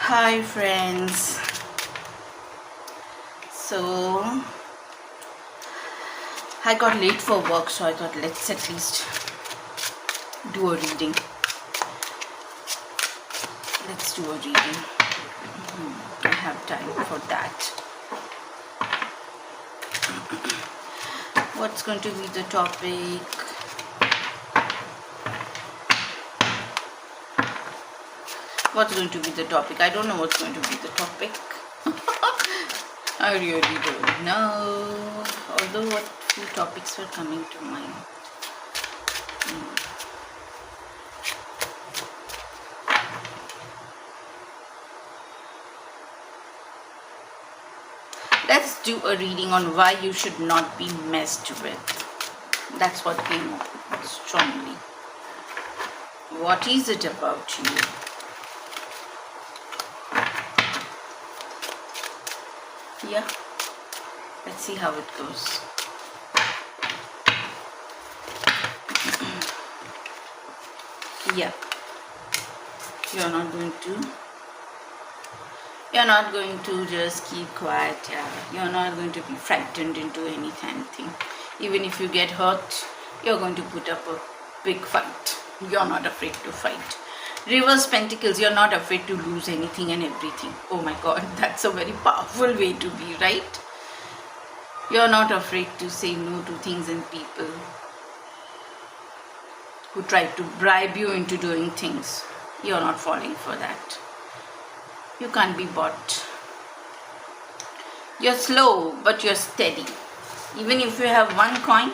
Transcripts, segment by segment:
Hi friends. So I got late for work, so I thought let's at least do a reading. Let's do a reading. I have time for that. What's going to be the topic? What's going to be the topic? I don't know what's going to be the topic. I really don't know. Although what few topics were coming to mind. Let's do a reading on why you should not be messed with. That's what came up strongly. What is it about you? Yeah, let's see how it goes. Yeah, you're not going to just keep quiet. You're not going to be frightened into anything. Even if you get hurt, you're going to put up a big fight. You're not afraid to fight. Reverse Pentacles, you're not afraid to lose anything and everything. Oh my God, that's a very powerful way to be, right? You're not afraid to say no to things and people who try to bribe you into doing things. You're not falling for that. You can't be bought. You're slow, but you're steady. Even if you have one coin,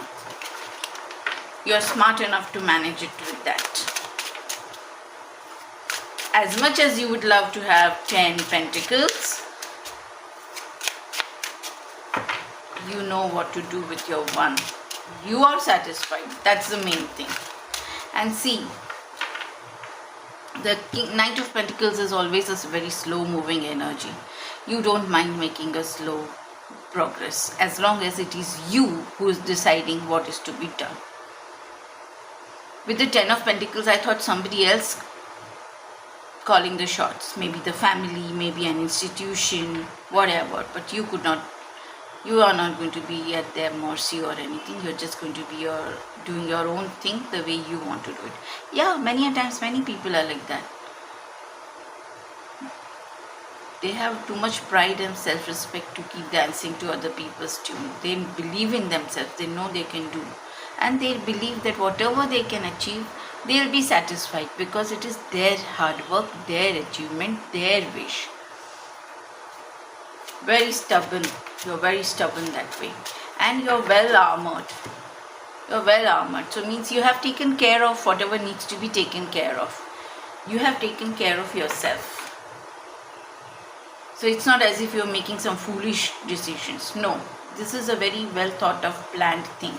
you're smart enough to manage it with that. As much as you would love to have 10 pentacles, you know what to do with your one. You are satisfied. That's the main thing. And see, the Knight of Pentacles is always a very slow moving energy. You don't mind making a slow progress as long as it is you who is deciding what is to be done. With the 10 of Pentacles, I thought somebody else calling the shots, maybe the family, maybe an institution, whatever, but you are not going to be at their mercy or anything. You're just going to be doing your own thing the way you want to do it. Yeah, many a times many people are like that. They have too much pride and self-respect to keep dancing to other people's tune. They believe in themselves, they know they can do, and they believe that whatever they can achieve, they'll be satisfied because it is their hard work, their achievement, their wish. Very stubborn. You're very stubborn that way. And you're well armored. You're well armored. So it means you have taken care of whatever needs to be taken care of. You have taken care of yourself. So it's not as if you're making some foolish decisions. No. This is a very well thought of, planned thing.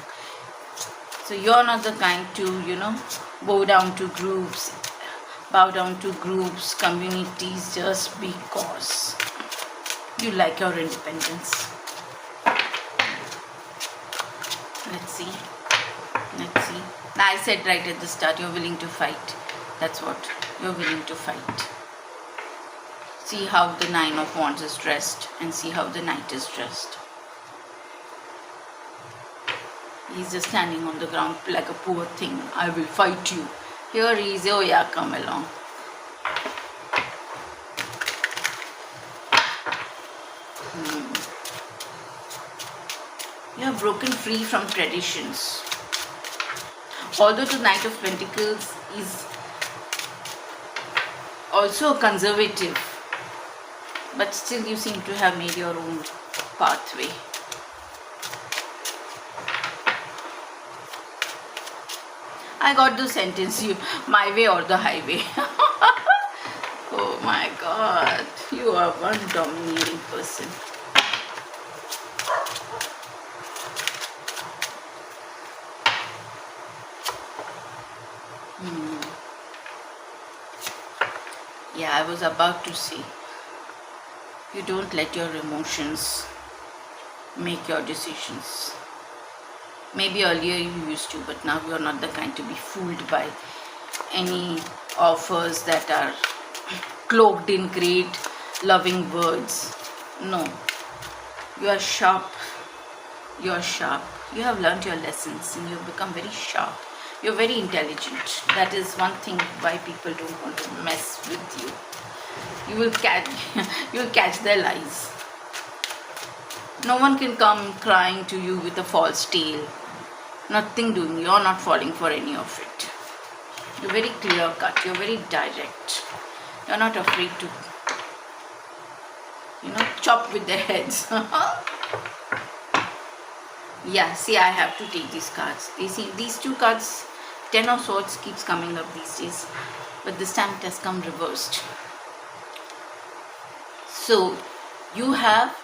So you're not the kind to, bow down to groups, communities, just because you like your independence. Let's see. Now I said right at the start, you're willing to fight. That's what. You're willing to fight. See how the 9 of Wands is dressed and see how the Knight is dressed. He's just standing on the ground like a poor thing. I will fight you. Here he is. Oh yeah, come along. You have broken free from traditions. Although the Knight of Pentacles is also conservative, but still you seem to have made your own pathway. I got the sentence, my way or the highway. Oh my God, you are one dominating person. Yeah, I was about to say, you don't let your emotions make your decisions. Maybe earlier you used to, but now you're not the kind to be fooled by any offers that are cloaked in great loving words. No, you are sharp. You are sharp. You have learned your lessons and you have become very sharp. You're very intelligent. That is one thing why people don't want to mess with you. You will catch you will catch their lies. No one can come crying to you with a false tale. Nothing doing. You're not falling for any of it. You're very clear cut. You're very direct. You're not afraid to, chop with their heads. Yeah, see, I have to take these cards. You see, these two cards, Ten of Swords keeps coming up these days. But this time it has come reversed. So, you have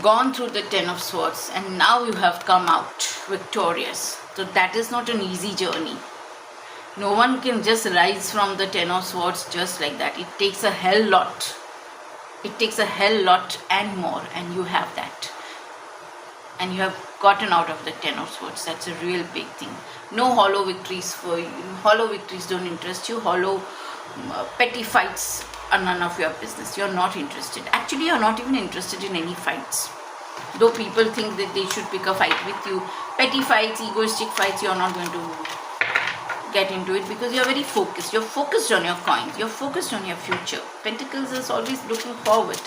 gone through the Ten of Swords and now you have come out victorious. So, that is not an easy journey. No one can just rise from the Ten of Swords just like that. It takes a hell lot. It takes a hell lot and more, and you have that. And you have gotten out of the Ten of Swords. That's a real big thing. No hollow victories for you. Hollow victories don't interest you. Hollow petty fights are none of your business. You're not interested. Actually, you're not even interested in any fights. Though people think that they should pick a fight with you. Petty fights, egoistic fights, you're not going to get into it because you're very focused. You're focused on your coins. You're focused on your future. Pentacles is always looking forward.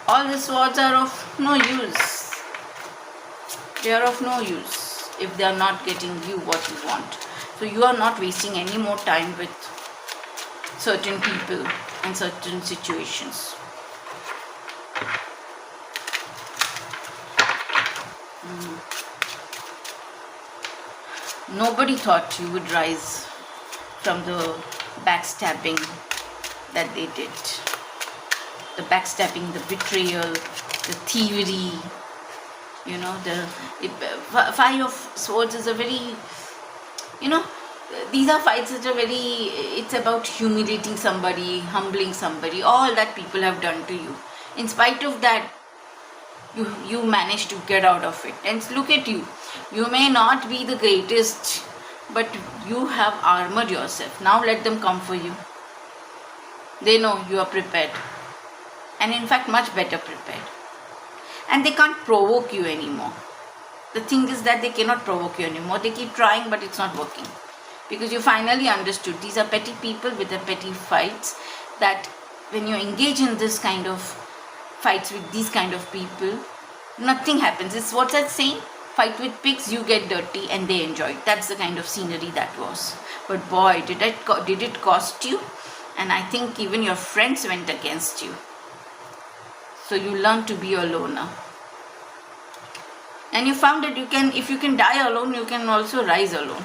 All the swords are of no use. They are of no use if they are not getting you what you want. So you are not wasting any more time with certain people and certain situations. Nobody thought you would rise from the backstabbing that they did. The backstabbing, the betrayal, the thievery. The Five of Swords is a very, these are fights that are very, it's about humiliating somebody, humbling somebody, all that people have done to you. In spite of that, you managed to get out of it. And look at you. You may not be the greatest, but you have armored yourself. Now let them come for you. They know you are prepared. And in fact, much better prepared. And they can't provoke you anymore. The thing is that they cannot provoke you anymore. They keep trying, but it's not working. Because you finally understood these are petty people with their petty fights. That when you engage in this kind of fights with these kind of people, nothing happens. It's what's that saying? Fight with pigs, you get dirty, and they enjoy it. That's the kind of scenery that was. But boy, did it cost you? And I think even your friends went against you. So you learned to be a loner. And you found that if you can die alone, you can also rise alone.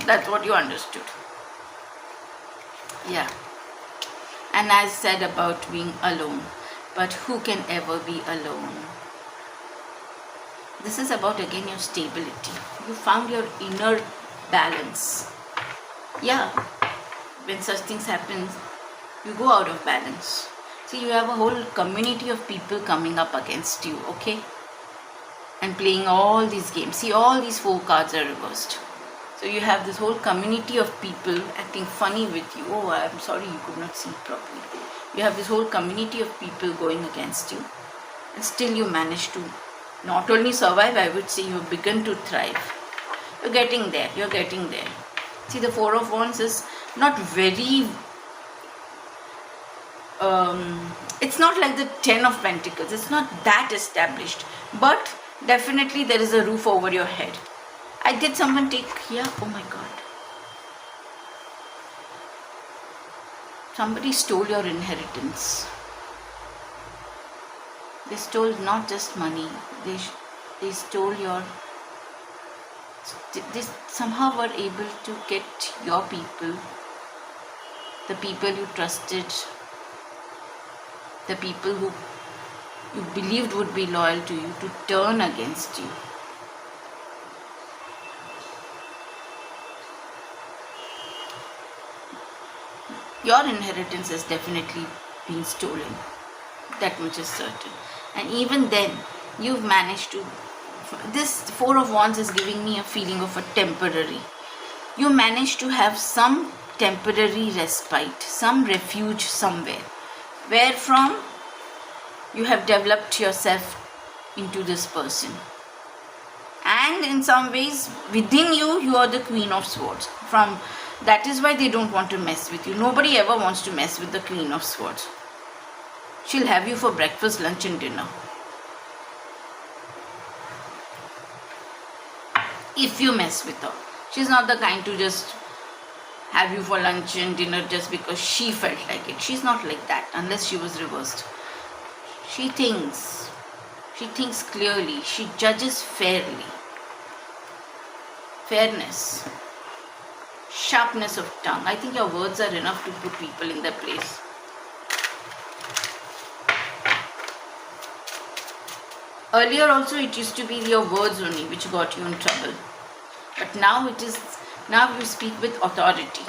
That's what you understood. Yeah. And I said about being alone. But who can ever be alone? This is about, again, your stability. You found your inner balance. Yeah. When such things happen, you go out of balance. See, you have a whole community of people coming up against you, okay? And playing all these games. See, all these 4 cards are reversed. So you have this whole community of people acting funny with you. Oh, I'm sorry you could not see properly. You have this whole community of people going against you. And still you manage to not only survive, I would say you've begun to thrive. You're getting there. You're getting there. See, the 4 of Wands is not very... it's not like the 10 of Pentacles. It's not that established. But definitely there is a roof over your head. Did someone take... Yeah, oh my God. Somebody stole your inheritance. They stole not just money. They stole your... They somehow were able to get your people, the people you trusted, the people who you believed would be loyal to you, to turn against you. Your inheritance has definitely been stolen. That much is certain. And even then, you've managed to... This 4 of Wands is giving me a feeling of a temporary. You managed to have some temporary respite, some refuge somewhere, where from you have developed yourself into this person. And in some ways, within you, you are the Queen of Swords. That is why they don't want to mess with you. Nobody ever wants to mess with the Queen of Swords. She'll have you for breakfast, lunch and dinner. If you mess with her. She's not the kind to just have you for lunch and dinner just because she felt like it. She's not like that unless she was reversed. She thinks clearly. She judges fairly. Fairness. Sharpness of tongue. I think your words are enough to put people in their place. Earlier also it used to be your words only which got you in trouble. But now you speak with authority.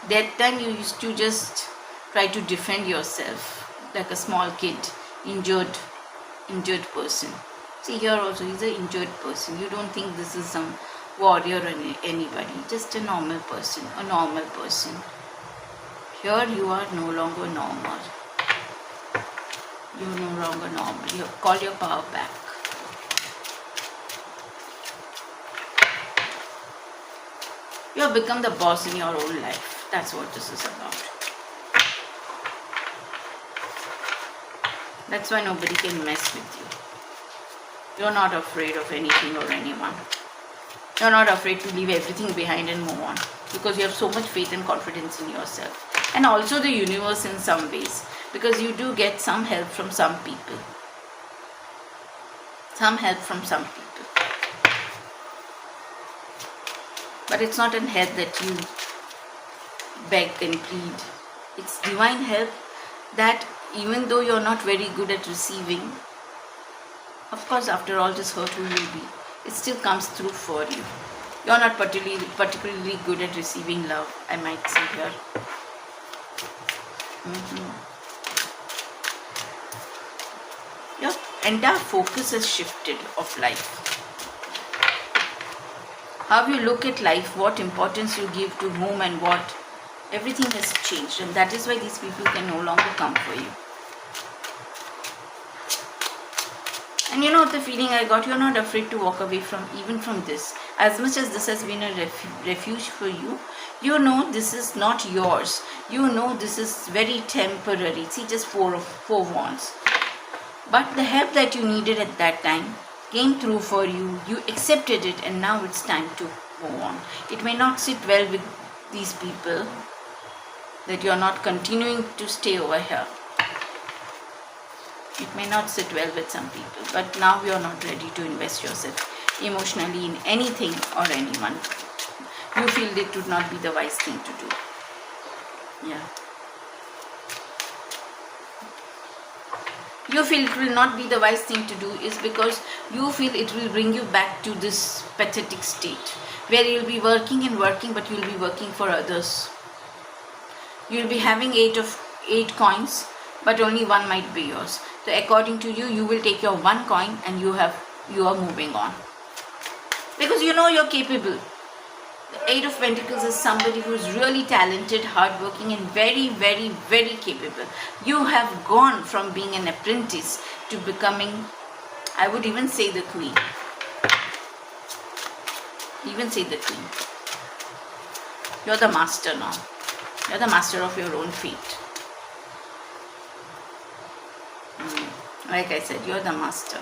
That time you used to just try to defend yourself like a small kid, injured person. See, here also he's an injured person. You don't think this is some warrior or anybody, just a normal person. Here you are no longer normal. You're no longer normal. You call your power back. You have become the boss in your own life. That's what this is about. That's why nobody can mess with you. You're not afraid of anything or anyone. You're not afraid to leave everything behind and move on. Because you have so much faith and confidence in yourself. And also the universe in some ways. Because you do get some help from some people. But it's not an help that you beg and plead. It's divine help that even though you're not very good at receiving, of course after all this hurt you will be, it still comes through for you. You're not particularly good at receiving love, I might say here. Your entire focus has shifted of life. How you look at life, what importance you give to whom and what, everything has changed, and that is why these people can no longer come for you. And you know the feeling I got, you're not afraid to walk away even from this. As much as this has been a refuge for you, you know this is not yours. You know this is very temporary. See, just four wands. But the help that you needed at that time came through for you. You accepted it, and now it's time to move on. It may not sit well with these people that you're not continuing to stay over here. It may not sit well with some people, but now you're not ready to invest yourself emotionally in anything or anyone. You feel it would not be the wise thing to do. Yeah. You feel it will not be the wise thing to do is because you feel it will bring you back to this pathetic state where you'll be working and working, but you'll be working for others. You'll be having 8 coins, but only one might be yours. So according to you, you will take your 1 coin and you are moving on. Because you know you're capable. The 8 of Pentacles is somebody who is really talented, hardworking and very, very, very capable. You have gone from being an apprentice to becoming, I would even say, the queen. You're the master now. You're the master of your own fate. Like I said, you're the master.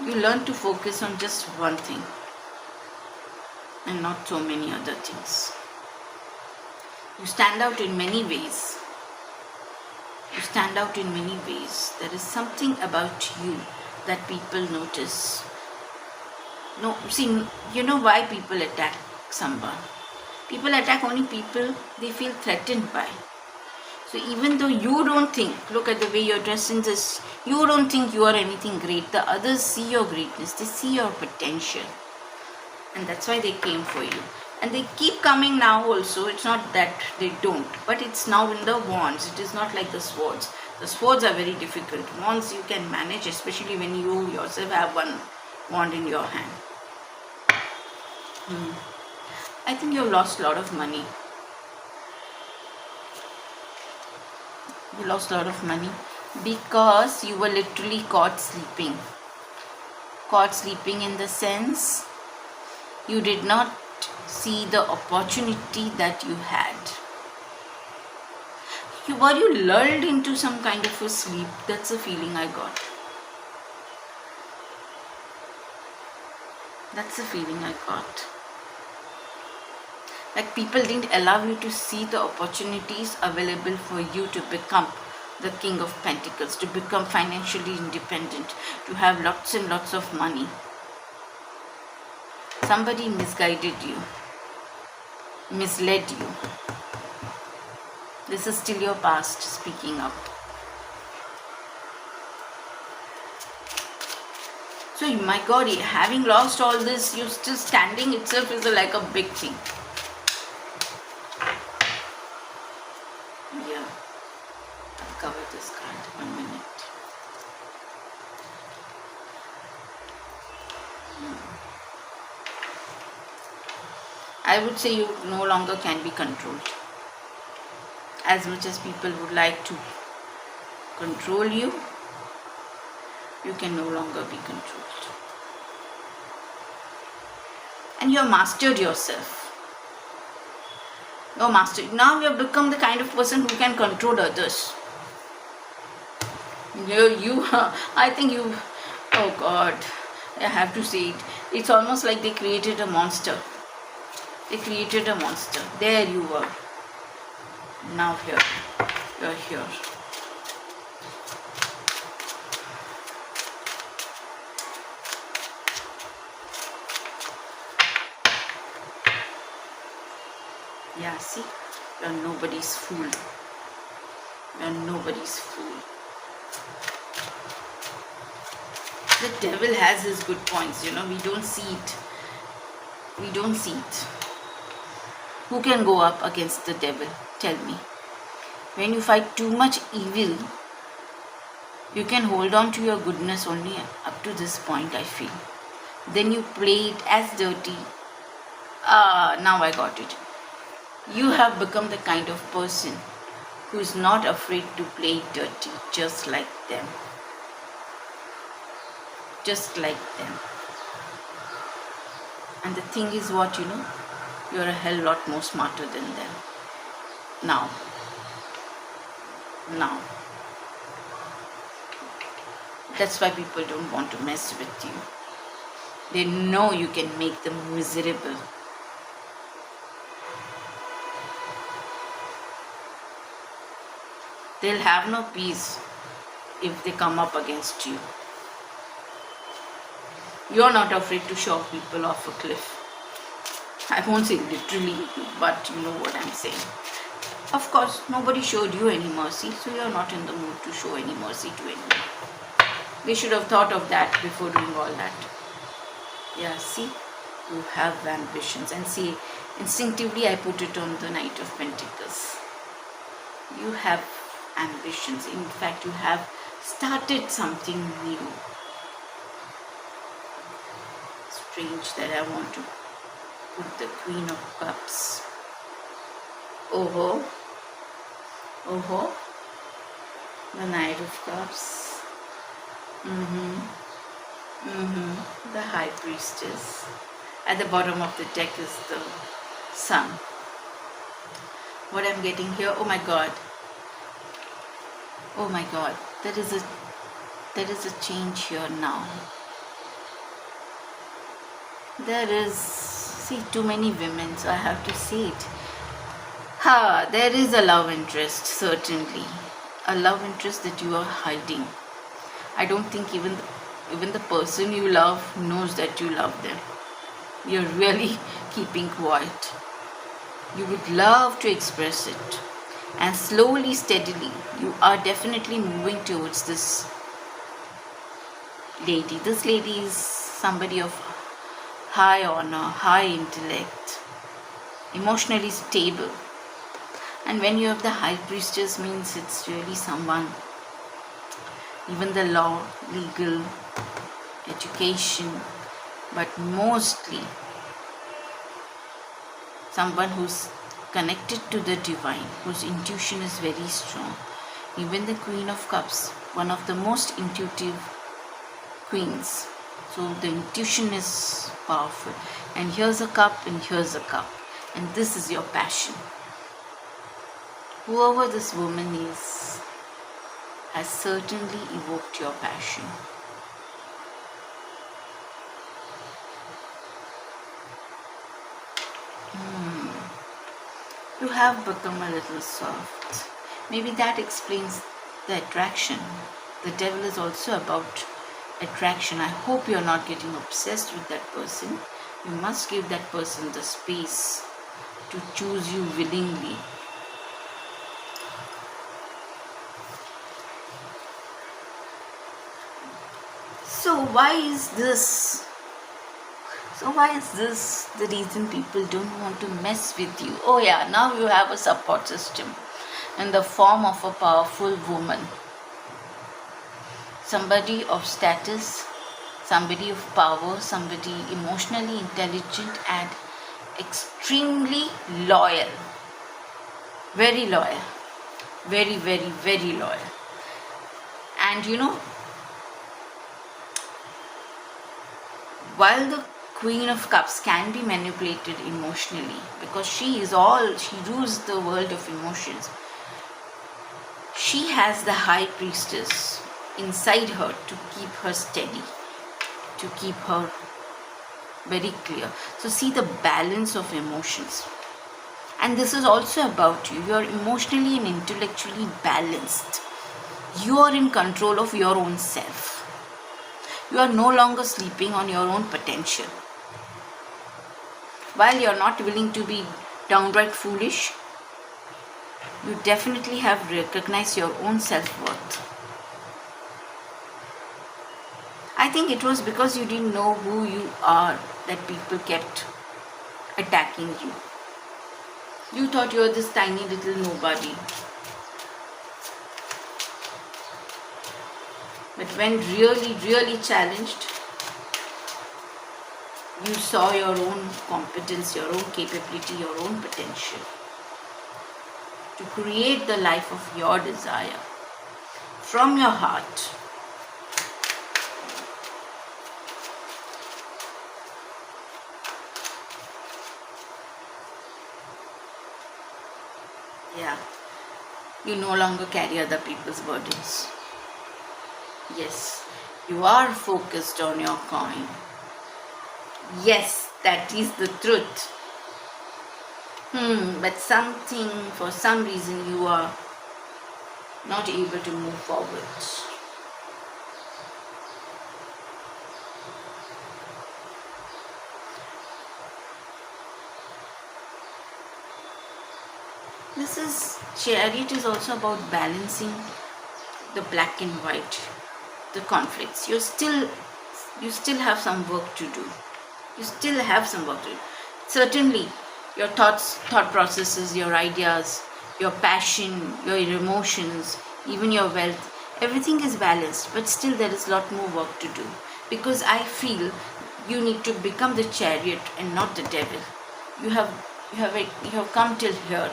You learn to focus on just one thing and not so many other things. You stand out in many ways. There is something about you that people notice. No, see, you know why people attack someone? People attack only people they feel threatened by. So even though you don't think, look at the way you're dressed in this, you don't think you are anything great. The others see your greatness, they see your potential. And that's why they came for you. And they keep coming now also. It's not that they don't, but it's now in the wands. It is not like the swords. The swords are very difficult. Wands you can manage, especially when you yourself have one wand in your hand. I think you've lost a lot of money. You lost a lot of money because you were literally caught sleeping. Caught sleeping in the sense you did not see the opportunity that you had. Were you lulled into some kind of a sleep? That's the feeling I got. That's the feeling I got. Like people didn't allow you to see the opportunities available for you to become the King of Pentacles, to become financially independent, to have lots and lots of money. Somebody misguided you, misled you. This is still your past speaking up. So my God, having lost all this, you still standing itself is like a big thing. Yeah, I'll cover this card 1 minute. I would say you no longer can be controlled. As much as people would like to control you, you can no longer be controlled. And you have mastered yourself. You're mastered. Now you have become the kind of person who can control others. I think you, oh God, I have to say it. It's almost like they created a monster. They created a monster. There you were. Now here, you're here. Yeah, see, you're nobody's fool. You're nobody's fool. The devil has his good points, we don't see it. We don't see it. Who can go up against the devil? Tell me. When you fight too much evil, you can hold on to your goodness only up to this point, I feel. Then you play it as dirty. Now I got it. You have become the kind of person who is not afraid to play dirty, just like them. Just like them. And the thing is what, you're a hell lot more smarter than them. Now. That's why people don't want to mess with you. They know you can make them miserable. They'll have no peace if they come up against you. You're not afraid to shove people off a cliff. I won't say literally, but you know what I'm saying. Of course, nobody showed you any mercy, so you're not in the mood to show any mercy to anyone. They should have thought of that before doing all that. Yeah, see, you have ambitions. And see, instinctively I put it on the Knight of Pentacles. You have ambitions. In fact, you have started something new. Strange that I want to put the Queen of Cups. Oh, the Knight of Cups. The High Priestess. At the bottom of the deck is the Sun. What I'm getting here, oh my God, there is a change here now. There is, see, too many women, so I have to say it. There is a love interest, certainly. A love interest that you are hiding. I don't think even the person you love knows that you love them. You're really keeping quiet. You would love to express it. And slowly, steadily, you are definitely moving towards this lady. This lady is somebody of high honor, high intellect, emotionally stable. And when you have the High Priestess, means it's really someone, even the law, legal, education, but mostly someone who's connected to the divine, whose intuition is very strong. Even the Queen of Cups, one of the most intuitive queens. So the intuition is powerful. And here's a cup, and here's a cup. And this is your passion. Whoever this woman is has certainly evoked your passion. You have become a little soft. Maybe that explains the attraction. The devil is also about attraction. I hope you're not getting obsessed with that person. You must give that person the space to choose you willingly. So why is this the reason people don't want to mess with you? Oh yeah, now you have a support system in the form of a powerful woman. Somebody of status, somebody of power, somebody emotionally intelligent and extremely loyal. Very loyal. Very, very, very loyal. And while the Queen of Cups can be manipulated emotionally because she rules the world of emotions, she has the High Priestess inside her to keep her steady, to keep her very clear. So see the balance of emotions. And this is also about you. You are emotionally and intellectually balanced. You are in control of your own self. You are no longer sleeping on your own potential. While you are not willing to be downright foolish, you definitely have recognized your own self-worth. I think it was because you didn't know who you are that people kept attacking you. You thought you were this tiny little nobody. But when really, really challenged, you saw your own competence, your own capability, your own potential to create the life of your desire from your heart. Yeah, you no longer carry other people's burdens. Yes, you are focused on your coin. Yes, that is the truth. But for some reason, you are not able to move forward. Chariot is also about balancing the black and white, the conflicts. You still have some work to do. Certainly, your thought processes, your ideas, your passion, your emotions, even your wealth, everything is balanced, but still there is a lot more work to do. Because I feel you need to become the chariot and not the devil. You have come till here.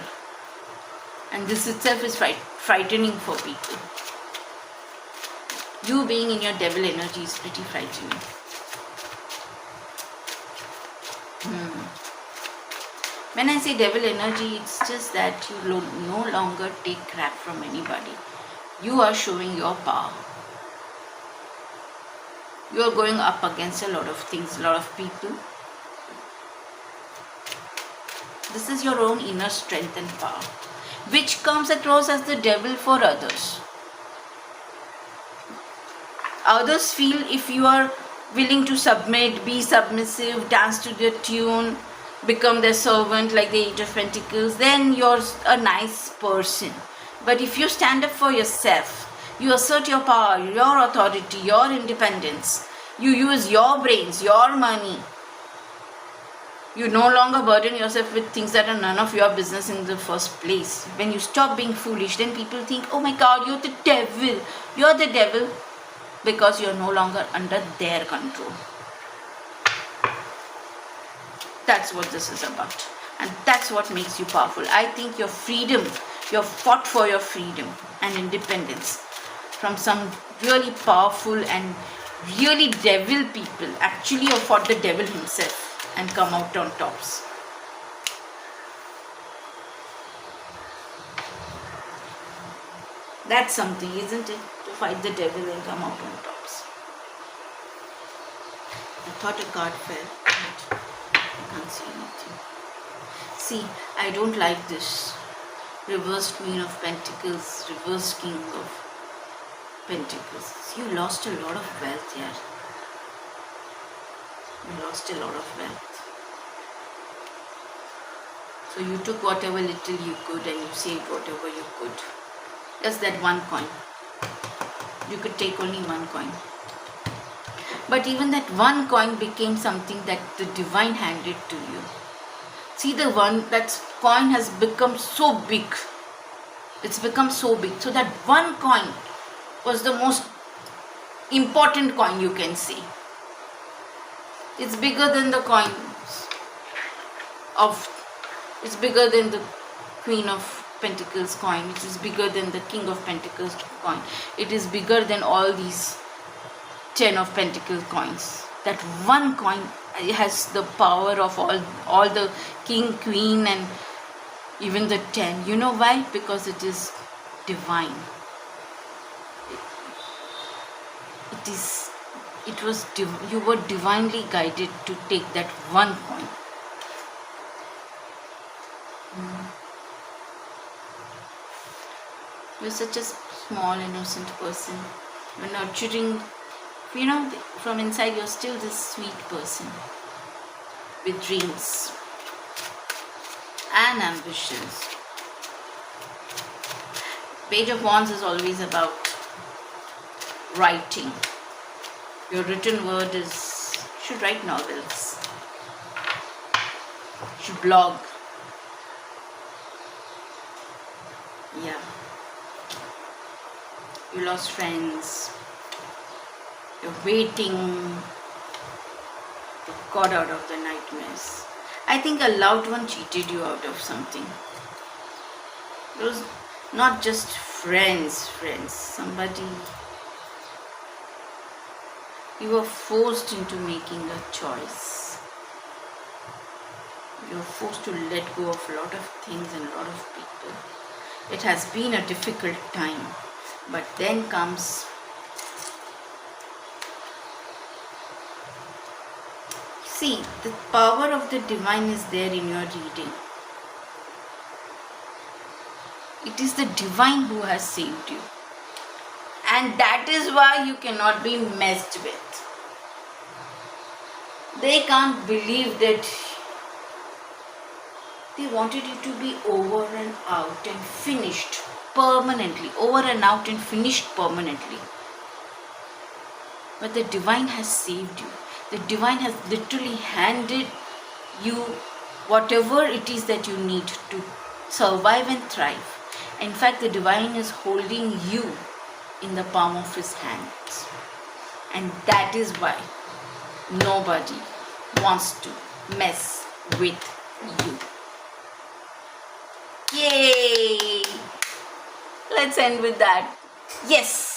And this itself is frightening for people. You being in your devil energy is pretty frightening. When I say devil energy, it's just that you no longer take crap from anybody. You are showing your power. You are going up against a lot of things, a lot of people. This is your own inner strength and power, which comes across as the devil for others. Others feel if you are willing to submit, be submissive, dance to their tune, become their servant like the Eight of Pentacles, then you're a nice person. But if you stand up for yourself, you assert your power, your authority, your independence, you use your brains, your money, you no longer burden yourself with things that are none of your business in the first place. When you stop being foolish, then people think, oh my God, you're the devil. You're the devil because you're no longer under their control. That's what this is about. And that's what makes you powerful. I think your freedom, you have fought for your freedom and independence from some really powerful and really devil people. Actually, you have fought the devil himself and come out on tops. That's something, isn't it? To fight the devil and come out on tops. I thought a card fell, but I can't see anything. See, I don't like this. Reversed Queen of Pentacles, reversed King of Pentacles. You lost a lot of wealth here. You lost a lot of wealth. So you took whatever little you could and you saved whatever you could. Just that one coin. You could take only one coin. But even that one coin became something that the divine handed to you. See, the one, that coin has become so big. It's become so big. So that one coin was the most important coin you can see. It's bigger than the coins of, it's bigger than the Queen of Pentacles coin. It is bigger than the King of Pentacles coin. It is bigger than all these 10 of Pentacles coins. That one coin has the power of all the king, queen, and even the 10. You know why? Because it is divine. You were divinely guided to take that one coin. You're such a small, innocent person. You're nurturing, from inside you're still this sweet person with dreams and ambitions. Page of Wands is always about writing. Your written word is, you should write novels, you should blog. Yeah. You lost friends. You're waiting. You got out of the nightmares. I think a loved one cheated you out of something. It was not just friends. Somebody. You were forced into making a choice. You were forced to let go of a lot of things and a lot of people. It has been a difficult time, but then comes see, the power of the divine is there in your reading. It is the divine who has saved you. And that is why you cannot be messed with. They can't believe that they wanted you to be over and out and finished permanently. Over and out and finished permanently. But the divine has saved you. The divine has literally handed you whatever it is that you need to survive and thrive. In fact, the divine is holding you in the palm of his hands. And that is why nobody wants to mess with you. Yay! Let's end with that. Yes!